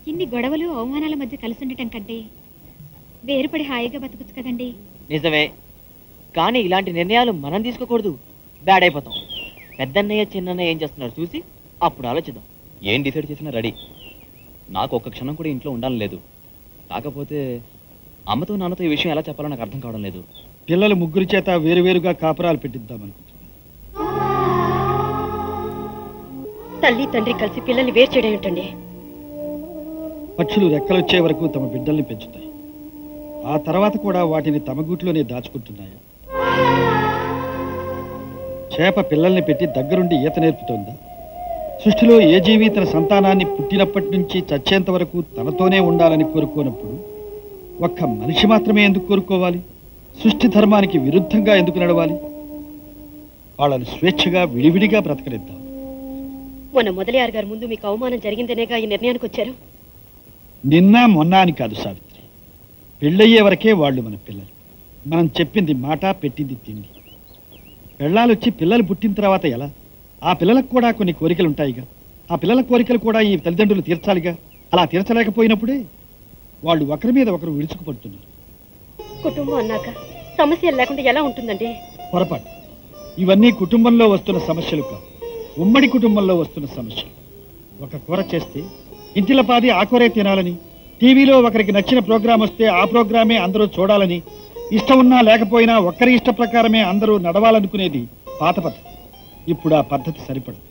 ఇన్ని గొడవలు అవమానాల మధ్య కలిసి ఉండటం కంటే వేరుపడి హాయిగా బతకొచ్చు కదండి. నిజమే, కానీ ఇలాంటి నిర్ణయాలు మనం తీసుకోకూడదు, బ్యాడ్ అయిపోతాం. పెద్దన్నయ్య చిన్నన్నయ్య ఏం చేస్తున్నారు చూసి అప్పుడు ఆలోచిద్దాం. ఏం డిసైడ్ చేసినా రెడీ. నాకు ఒక్క క్షణం కూడా ఇంట్లో ఉండాలని లేదు. కాకపోతే అమ్మతో నాన్నతో ఈ విషయం ఎలా చెప్పాలో నాకు అర్థం కావడం లేదు. పిల్లలు ముగ్గురు చేత వేరువేరుగా కాపురాలు పెట్టిద్దాం అనుకుంటున్నాను. తల్లి తండ్రి కలిసి పిల్లల్ని వేరు చేయడం ఏంటండి? పక్షులు రెక్కలొచ్చే వరకు తమ బిడ్డల్ని పెంచుతాయి, ఆ తర్వాత కూడా వాటిని తమ గూట్లోనే దాచుకుంటున్నాయి. చేప పిల్లల్ని పెట్టి దగ్గరుండి ఈత నేర్పుతోందా? సృష్టిలో ఏ జీవి తన సంతానాన్ని పుట్టినప్పటి నుంచి చచ్చేంత వరకు తనతోనే ఉండాలని కోరుకోనప్పుడు ఒక్క మనిషి మాత్రమే ఎందుకు కోరుకోవాలి? సృష్టి ధర్మానికి విరుద్ధంగా ఎందుకు నడవాలి? వాళ్ళని స్వేచ్ఛగా విడివిడిగా బ్రతకనిద్దాం. మొన్న మొదలయ్యారు గారు ముందు మీకు అవమానం జరిగిందనేగా ఈ నిర్ణయానికి వచ్చారు. నిన్న మొన్న అని కాదు సావిత్రి, పెళ్ళయ్యే వరకే వాళ్ళు మన పిల్లలు. మనం చెప్పింది మాట, పెట్టింది తిండి. పెళ్ళాలొచ్చి పిల్లలు పుట్టిన తర్వాత ఎలా? ఆ పిల్లలకు కూడా కొన్ని కోరికలు ఉంటాయిగా. ఆ పిల్లల కోరికలు కూడా ఈ తల్లిదండ్రులు తీర్చాలిగా. అలా తీర్చలేకపోయినప్పుడే వాళ్ళు ఒకరి మీద ఒకరు విడుచుకుపడుతున్నారు. కుటుంబం అన్నాక సమస్యలు లేకుండా ఎలా ఉంటుందండి? పొరపాటు. ఇవన్నీ కుటుంబంలో వస్తున్న సమస్యలు కావు, ఉమ్మడి కుటుంబంలో వస్తున్న సమస్యలు. ఒక కూర చేస్తే ఇంటిల పాది ఆ కూరే తినాలని, టీవీలో ఒకరికి నచ్చిన ప్రోగ్రాం వస్తే ఆ ప్రోగ్రామే అందరూ చూడాలని, ఇష్టం ఉన్నా లేకపోయినా ఒక్కరి ఇష్ట ప్రకారమే అందరూ నడవాలనుకునేది పాత పద్ధతి. ఇప్పుడు ఆ పద్ధతి సరిపడదు.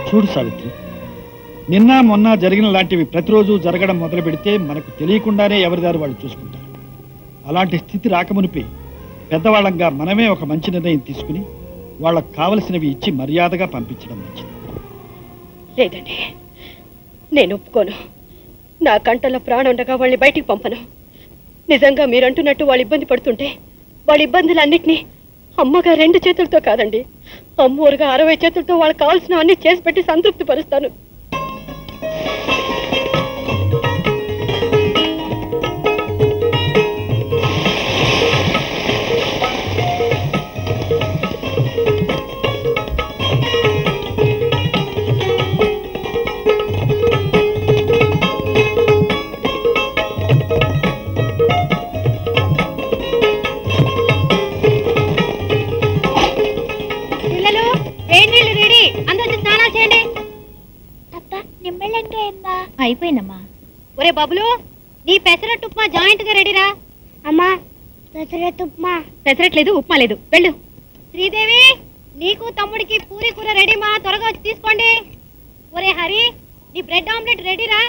చూడు సావిత్రి, నిన్న మొన్న జరిగిన లాంటివి ప్రతిరోజు జరగడం మొదలు పెడితే మనకు తెలియకుండానే ఎవరిదారు వాళ్ళు చూసుకుంటారు. అలాంటి స్థితి రాకమునిపే పెద్దవాళ్ళంగా మనమే ఒక మంచి నిర్ణయం తీసుకుని వాళ్ళకు కావలసినవి ఇచ్చి మర్యాదగా పంపించడం మంచిది. లేదండి, నేను ఒప్పుకోను. నా కంటలో ప్రాణం ఉండగా వాళ్ళని బయటికి పంపను. నిజంగా మీరంటున్నట్టు వాళ్ళు ఇబ్బంది పడుతుంటే వాళ్ళ ఇబ్బందులన్నింటినీ అమ్మగా 2 చేతులతో కాదండి, అమ్మోరుగా 60 చేతులతో వాళ్ళకి కావాల్సినవన్నీ చేసి పెట్టి సంతృప్తి పరుస్తాను. అయిపోయిందమ్మా. ఒరే బాబులు, నీ పెసరట్టు ఉప్మా జాయింట్ గా రెడీరా. అమ్మా పెసరట్టు ఉప్మా. పెసరట్లేదు, ఉప్మా లేదు, వెళ్ళు. శ్రీదేవి, నీకు తమ్ముడికి పూరి కూర రెడీమా, త్వరగా వచ్చి తీసుకోండి. ఒరే హరి, నీ బ్రెడ్ ఆమ్లెట్ రెడీరా.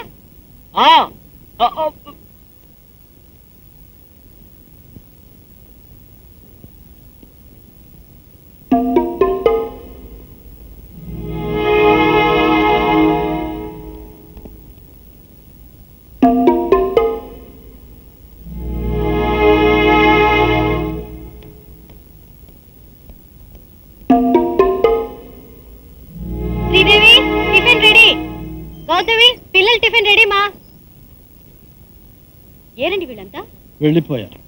Sridevi, tiffin ready. గౌతమి, పిల్లల టిఫిన్ రెడీ మా. ఏనండి వీళ్ళంతా వెళ్ళిపోయారు.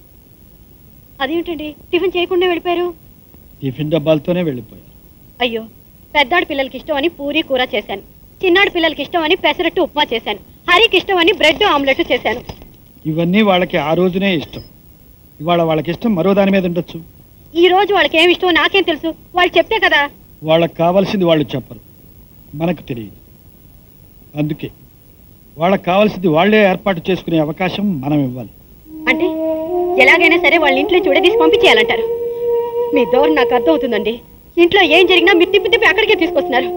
అదేమిటండి టిఫిన్ చేయకుండా వెళ్ళిపోయారు? టిఫిన్ డబ్బాలతోనే వెళ్ళిపోయారు. అయ్యో, పెద్దాడు పిల్లలకి ఇష్టం అని పూరి కూర చేశాను, చిన్నాడు పిల్లలకి ఇష్టం అని పెసరట్టు ఉప్మా చేశాను, హరికి ఇష్టం అని బ్రెడ్ ఆమ్లెట్ చేశాను. ఇవన్నీ వాళ్ళకి ఆ రోజునే ఇష్టం. ఇవాళ వాళ్ళకి ఇష్టం మరో దాని మీద ఉండొచ్చు. ఈ రోజు వాళ్ళకి ఏమి ఇష్టం నాకేం తెలుసు? వాళ్ళు చెప్తే కదా. వాళ్ళకి కావాల్సింది వాళ్ళు చెప్పరు, మనకు తెలియదు. అందుకే వాళ్ళకి కావాల్సింది వాళ్లే ఏర్పాటు చేసుకునే అవకాశం మనం ఇవ్వాలి. అంటే ఎలాగైనా సరే వాళ్ళ ఇంట్లో చూడదీసి పంపించేయాలంటారు. మీ దోరు నాకు అర్థం అవుతుందండి. ఇంట్లో ఏం జరిగినా మీరు తిప్పి తిప్పి అక్కడికే తీసుకొస్తున్నారు.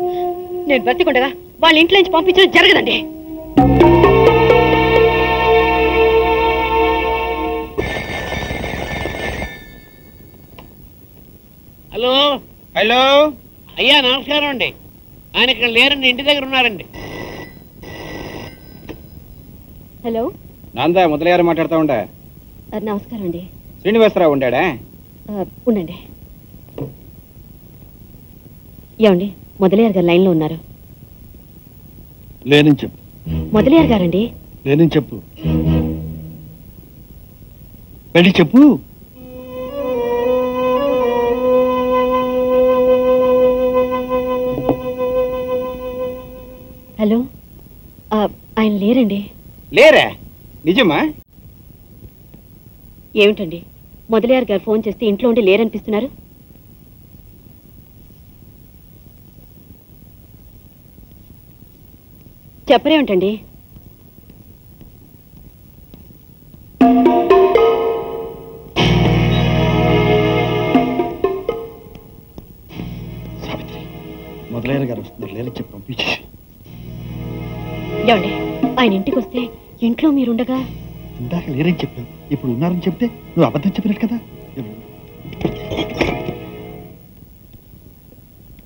నేను బ్రతికుండగా వాళ్ళ ఇంట్లో నుంచి పంపించడం జరగదండి. హలో హలో అయ్యా, నమస్కారం అండి. ఆయన ఇక్కడ లేరండి, ఇంటి దగ్గర ఉన్నారండి. హలో, నాందా మొదలయ్యారు మాట్లాడుతూ ఉండే. నమస్కారం అండి. శ్రీనివాసరావు ఉండాడా? ఉండండి. ఏమండి, మొదలయ్యారు గారు లైన్లో ఉన్నారు. లేనని చెప్పు. మొదలయ్యారు గారండి. లేనని చెప్పు. వెళ్ళి చెప్పు. హలో, ఆయన లేరండి. లేరా? నిజమా? ఏమిటండి మొదలయ్యారు గారు ఫోన్ చేస్తే ఇంట్లో ఉండి లేరనిపిస్తున్నారు? చెప్పరేమిటండి? సావిత్రి, మొదలయ్య గారు వస్తున్నారు, లేరని చెప్పి పంపించేసి. ఏమండి ఆయన ఇంటికి వస్తే ఇంట్లో మీరుండగా? ఇందాక లేరని చెప్పావు, ఇప్పుడు ఉన్నారని చెప్తే నువ్వు అబద్ధం చెప్పినట్టు కదా.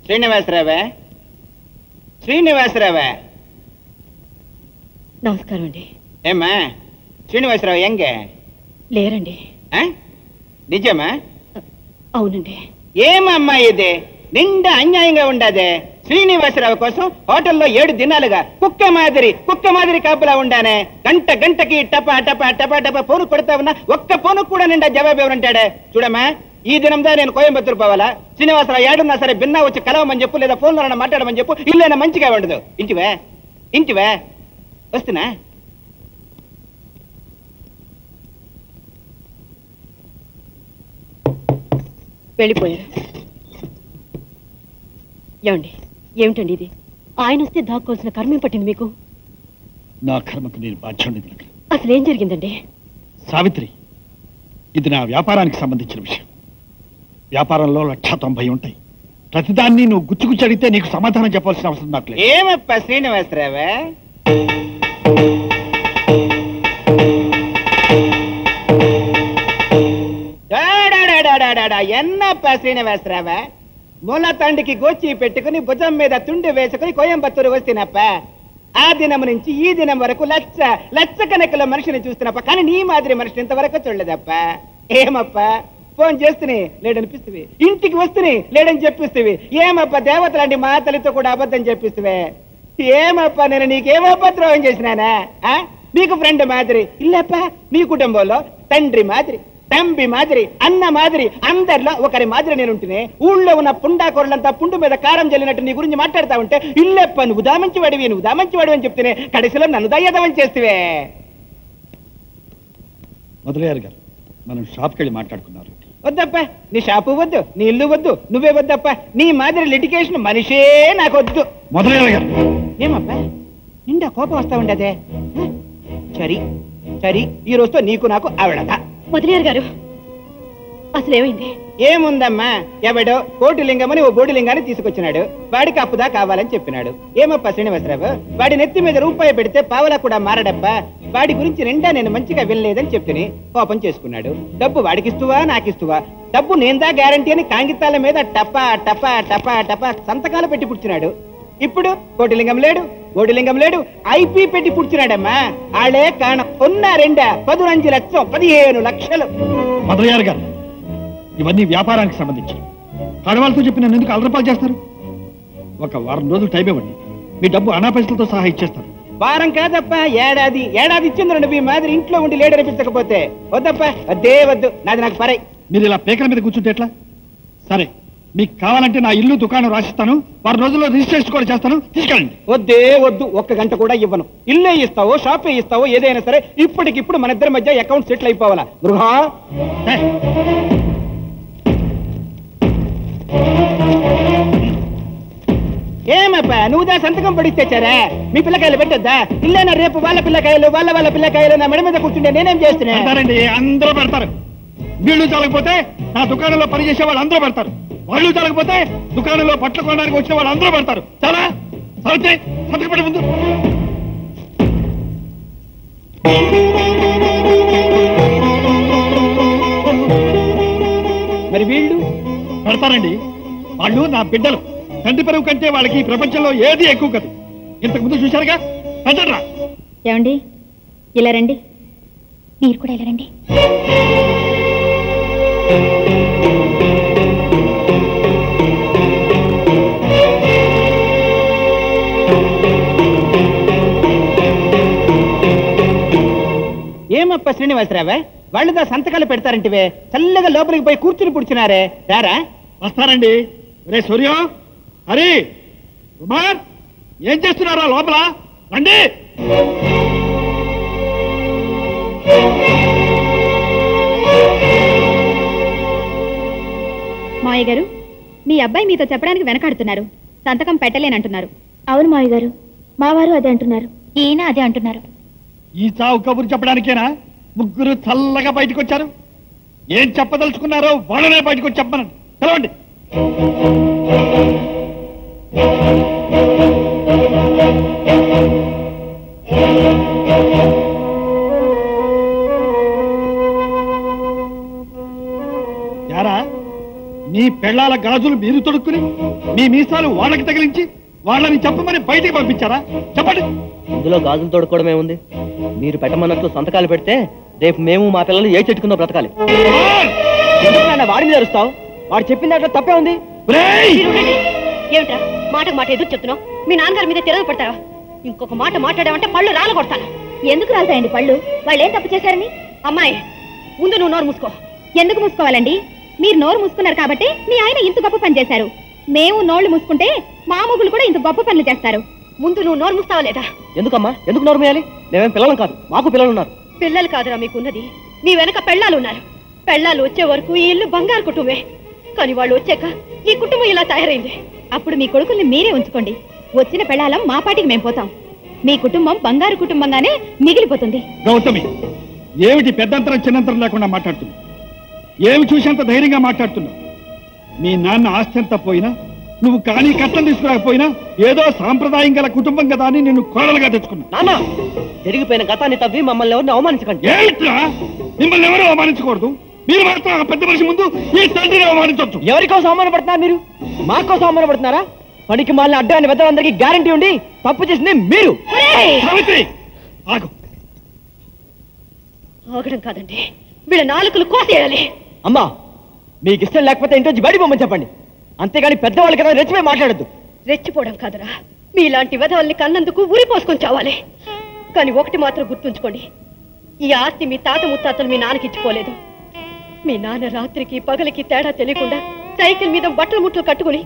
శ్రీనివాసరావే, శ్రీనివాసరావే. నమస్కారం అండి. ఏమ్మా శ్రీనివాసరావు ఎంగే? లేరండి. నిజమా? అవునండి. ఏమమ్మా ఇది నిండా అన్యాయంగా ఉండదే. శ్రీనివాసరావు కోసం హోటల్లో 7 దినాలుగా కుక్క మాదిరి కాపులా ఉండానే. గంటకి టపా టపా టపా టపా ఫోను కొడతా ఉన్నా ఒక్క ఫోను కూడా నిండా జవాబు ఎవరంటాడే. చూడమ్మా, ఈ దినందా నేను కోయంబత్తూరు పోవాలా. శ్రీనివాసరావు ఏడున్నా సరే భిన్నా వచ్చి కలవమని చెప్పు, లేదా ఫోన్లో మాట్లాడమని చెప్పు. ఇల్లైనా మంచిగా ఉండదు. ఇంటివే వస్తున్నా. వెళ్ళిపోయారు. ఏమిటండి ఇది? ఆయన వస్తే దాక్కోవాల్సిన కర్మేం పట్టింది మీకు? నా కర్మకు నేను బాధ్యుడిని కనుక. అసలేం జరిగిందండి? సావిత్రి, ఇది నా వ్యాపారానికి సంబంధించిన విషయం. వ్యాపారంలో 190 ఉంటాయి. ప్రతిదాన్ని నువ్వు గుచ్చుగుచ్చి అడిగితే నీకు సమాధానం చెప్పాల్సిన అవసరం నాకు లేదు. ఏమప్ప శ్రీనివాసరావే? ఎన్నప్ప శ్రీనివాసరావే? మూల తండ్రికి గోచి పెట్టుకుని భుజం మీద తుండి వేసుకుని కోయంబత్తూరు వస్తేనప్ప. ఆ దినం నుంచి ఈ దినం వరకు లక్ష కనకల మనిషిని చూస్తున్నప్ప, కానీ నీ మాదిరి మనిషిని ఇంతవరకు చూడలేదప్ప. ఏమప్ప ఫోన్ చేస్తూనే లేడనిపిస్తువి, ఇంటికి వస్తూనే లేడని చెప్పిస్తువి. ఏమప్ప దేవతలాంటి మా తల్లితో కూడా అబద్ధం చెప్పిస్తువే. ఏమప్ప నేను నీకేమప్ప ద్రోహం చేసినానా? నీకు ఫ్రెండ్ మాదిరి ఇల్లప్ప. నీ కుటుంబంలో తండ్రి మాదిరి, తంబి మాదిరి, అన్న మాదిరి, అందరిలో ఒకరి మాదిరి నేను ఉంటేనే. ఊళ్ళో ఉన్న పుండాకొరలంతా పుండు మీద కారం జల్లినట్టు నీ గురించి మాట్లాడుతా ఉంటే ఇల్లెప్ప నువ్వు దామంచి వాడివి అని చెప్తేనే కడిసిలో నన్ను దయ్యదమని చేస్తే. మొదలయ్యారు గారు, మనం షాప్కి వెళ్ళి మాట్లాడుకున్నారు. వద్దప్ప, నీ షాపు వద్దు, నీ ఇల్లు వద్దు, నువ్వే వద్దప్ప. నీ మాదిరి లిటిగేషన్ మనిషే నాకు వద్దు. మొదలయ్యారు గారు. ఏమప్ప నిండా కోపం వస్తా ఉండదే? సరి ఈ రోజుతో నీకు నాకు ఆవిడదా? మొదలయ్యారు గారు, అసలేమైంది? ఏముందమ్మా, ఎవడో కోటిలింగమని ఓ బోడిలింగాన్ని తీసుకొచ్చినాడు. వాడికి అప్పుదా కావాలని చెప్పినాడు. ఏమప్పా శ్రీనివాసరావు, వాడి నెత్తి మీద రూపాయి పెడితే పావలా కూడా మారడబ్బా. వాడి గురించి నిండా నేను మంచిగా వినలేదని చెప్పిని కోపం చేసుకున్నాడు. డబ్బు వాడికిస్తువా నాకిస్తువా? డబ్బు నేందా గ్యారంటీ అని కాంగితాల మీద టపా టపా టపా టపా సంతకాలు పెట్టి పుచ్చినాడు. ఇప్పుడు కోటిలింగం లేడు, బోడిలింగం లేడు, ఐపీ పెట్టి పుచ్చినాడమ్మా. ఆళ్లే కాణ ఉన్న 15 లక్షలు 15 లక్షలు. మొదలయ్యారు గారు, ఇవన్నీ వ్యాపారానికి సంబంధించి. ఆడవాళ్ళతో చెప్పి నన్ను ఎందుకు అలరపాలు చేస్తారు? ఒక వారం రోజులు టైం ఇవ్వండి, మీ డబ్బు అనా పైసలతో సహా ఇచ్చేస్తారు. వారం కాదప్ప, ఏడాది ఇచ్చిందండి. మీ మాదిరి ఇంట్లో ఉండి లేడనిపించకపోతే వద్దప్ప, అదే వద్దు. నాది నాకు పరై. మీరు ఇలా పేకల మీద కూర్చుంటే ఎట్లా? సరే, మీకు కావాలంటే నా ఇల్లు దుకాణం రాసిస్తాను, వారం రోజుల్లో రిజిస్ట్రేషన్ కూడా చేస్తాను, తీసుకెళ్ళండి. వద్దే వద్దు, 1 గంట కూడా ఇవ్వను. ఇల్లే ఇస్తావో షాపే ఇస్తావో ఏదైనా సరే ఇప్పటికిప్పుడు మన ఇద్దరి మధ్య అకౌంట్ సెటిల్ అయిపోవాలా. గృహా ఏమప్పా నువ్వుదా సంతకం పడిస్తేచారా? మీ పిల్లకాయలు పెట్టద్దా? ఇల్లేనా రేపు వాళ్ళ పిల్లకాయలు నా మెడ మీద కూర్చుంటే నేనేం చేస్తున్నానండి? అందరూ పెడతారు. వీళ్ళు చాలకపోతే నా దుకాణంలో పనిచేసే వాళ్ళు అందరూ పెడతారు. వాళ్ళు చాలకపోతే దుకాణంలో బట్టలు కొనడానికి వచ్చిన వాళ్ళు అందరూ పెడతారు. చాలా సంతకపడి ముందు. మరి వీళ్ళు పెడతారండి. వాళ్ళు నా బిడ్డలు. తండ్రి పెరుగు కంటే వాళ్ళకి ఈ ప్రపంచంలో ఏది ఎక్కువ కాదు. ఇంతకు ముందు చూశారుగా. పెద్దరా ఏమండి, ఇలా రండి. మీరు కూడా ఇలా రండి. ఏమప్ప శ్రీనివాసరావే, వాళ్ళుదా సంతకాలు పెడతారంటివే? చల్లగా లోపలికి పోయి కూర్చుని పుడిచినారే. రారా? వస్తారండి. రే సూర్యం, హరి, కుమార్, ఏం చేస్తున్నారా లోపల? రండి. మావయ్య గారు, మీ అబ్బాయి మీతో చెప్పడానికి వెనకాడుతున్నారు. సంతకం పెట్టలేనంటున్నారు. అవును మావయ్య గారు, మావారు అదే అంటున్నారు. ఈయన అదే అంటున్నారు. ఈ చావు కబురు చెప్పడానికేనా ముగ్గురు చల్లగా బయటకు వచ్చారు? ఏం చెప్పదలుచుకున్నారో వాళ్ళనే బయటకు వచ్చి చెప్పమనండి. తెలవండి. యారా, మీ పెళ్ళాల గాజులు మీరు తొడుక్కుని మీ మీసాలు వాళ్ళకి తగిలించి వాళ్ళని చెప్పమని బయటికి పంపించారా? చెప్పండి. ఇందులో గాజులు తోడుకోవడమే ఉంది. మీరు పెట్టమన్నట్లు సంతకాలు పెడితే రేపు మేము మా పిల్లలు ఏ చెట్టుకుందో బ్రతకాలి. వాడి మీద అరుస్తావు? వాడు చెప్పిన దాంట్లో తప్పే ఉంది. ఏమిట్రా మాటకు మాట ఎదురు చెప్తున్నావు? మీ నాన్నగారి మీద తిరగ పడతావా? ఇంకొక మాట మాట్లాడావంటే పళ్ళు రాళ్ళ కొడతాను. ఎందుకు రాలుతాయండి పళ్ళు? వాళ్ళు ఏం తప్పు చేశారని? అమ్మాయి, ముందు నువ్వు నోరు మూసుకో. ఎందుకు మూసుకోవాలండి? మీరు నోరు మూసుకున్నారు కాబట్టి మీ ఆయన ఇంత గొప్ప పని చేశారు. మేము నోళ్లు మూసుకుంటే మా మొగులు కూడా ఇంత గొప్ప పనులు చేస్తారు. ముందు నువ్వు నోరు మూస్తావా లేదా? ఎందుకమ్మా? ఎందుకు నోరు మూయాలి? మేమేం పిల్లలం కాదు, మాకు పిల్లలు ఉన్నారు. పిల్లలు కాదురా మీకున్నది, నీ వెనక పెళ్ళాలు ఉన్నారు. పెళ్ళాలు వచ్చే వరకు ఈ ఇల్లు బంగారు కుటుంబమే. కానీ వాళ్ళు వచ్చాక ఈ కుటుంబం ఇలా తయారైంది. అప్పుడు మీ కొడుకుల్ని మీరే ఉంచుకోండి. వచ్చిన పెళ్ళాలం మా పాటికి మేము పోతాం. మీ కుటుంబం బంగారు కుటుంబంగానే మిగిలిపోతుంది. గౌతమి, ఏమిటి పెద్దంతరం చిన్నంతరం లేకుండా మాట్లాడుతున్నా? ఏమి చూసేంత ధైర్యంగా మాట్లాడుతున్నా? మీ నాన్న ఆస్తి అంతా పోయినా, నువ్వు కానీ కష్టం తీసుకురాకపోయినా ఏదో సాంప్రదాయం గల కుటుంబం కదా అని నిన్ను కోడలుగా తెచ్చుకున్నా. నాన్న, జరిగిపోయిన గతాన్ని తవ్వి మమ్మల్ని ఎవరిని అవమానించకండి. ఏమిట్రా? మిమ్మల్ని ఎవరు అవమానించకూడదు. మీరు మాత్రం ఆ పెద్ద మనిషి ముందు ఈ తండ్రిని అవమానించవచ్చు. ఎవరికోసం అవమానపడుతున్నారు మీరు? మాకోసం అవమానపడుతున్నారా? పనికి మాలిన అడ్డాన్ని పెద్దలందరికీ గ్యారంటీ ఉండి తప్పు చేసింది మీరు. సావిత్రి, ఆగు. ఆగడం కాదండి, వీళ్ళ నాలుకలు కోసేయాలి. అమ్మా, మీకు ఇష్టం లేకపోతే ఇంటి బయట పొమ్మని చెప్పండి. అంతేగాని పెద్దవాళ్ళు కదా రెచ్చిపోయి మాట్లాడద్దు. రెచ్చిపోవడం కాదురా, మీలాంటి వెధవల్ని కన్నందుకు ఉరి పోసుకొని చావాలి. కానీ ఒకటి మాత్రం గుర్తుంచుకోండి, ఈ ఆస్తి మీ తాత ముత్తాతలు మీ నాన్నకి ఇచ్చిపోలేదు. మీ నాన్న రాత్రికి పగలికి తేడా తెలియకుండా సైకిల్ మీద బట్టలు ముట్లు కట్టుకుని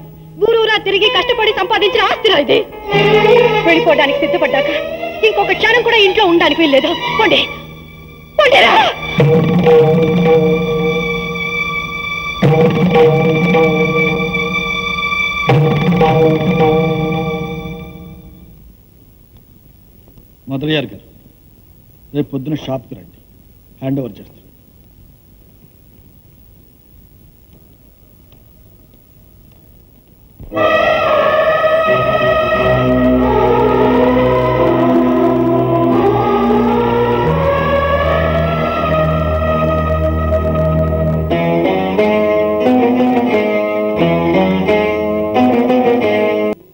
ఊరూరా తిరిగి కష్టపడి సంపాదించిన ఆస్తిరా ఇది. వెళ్ళిపోవడానికి సిద్ధపడ్డాక ఇంకొక క్షణం కూడా ఇంట్లో ఉండడానికి వీల్లేదు. పోండి, పోండిరా. మొదలయ్యారు గారు, రేపు పొద్దున షాప్కి రండి, హ్యాండ్ ఓవర్ చేస్తాను.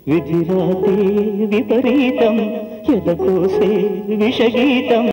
విధిరాతే విపరీతం ఎదకోసే విషగీతం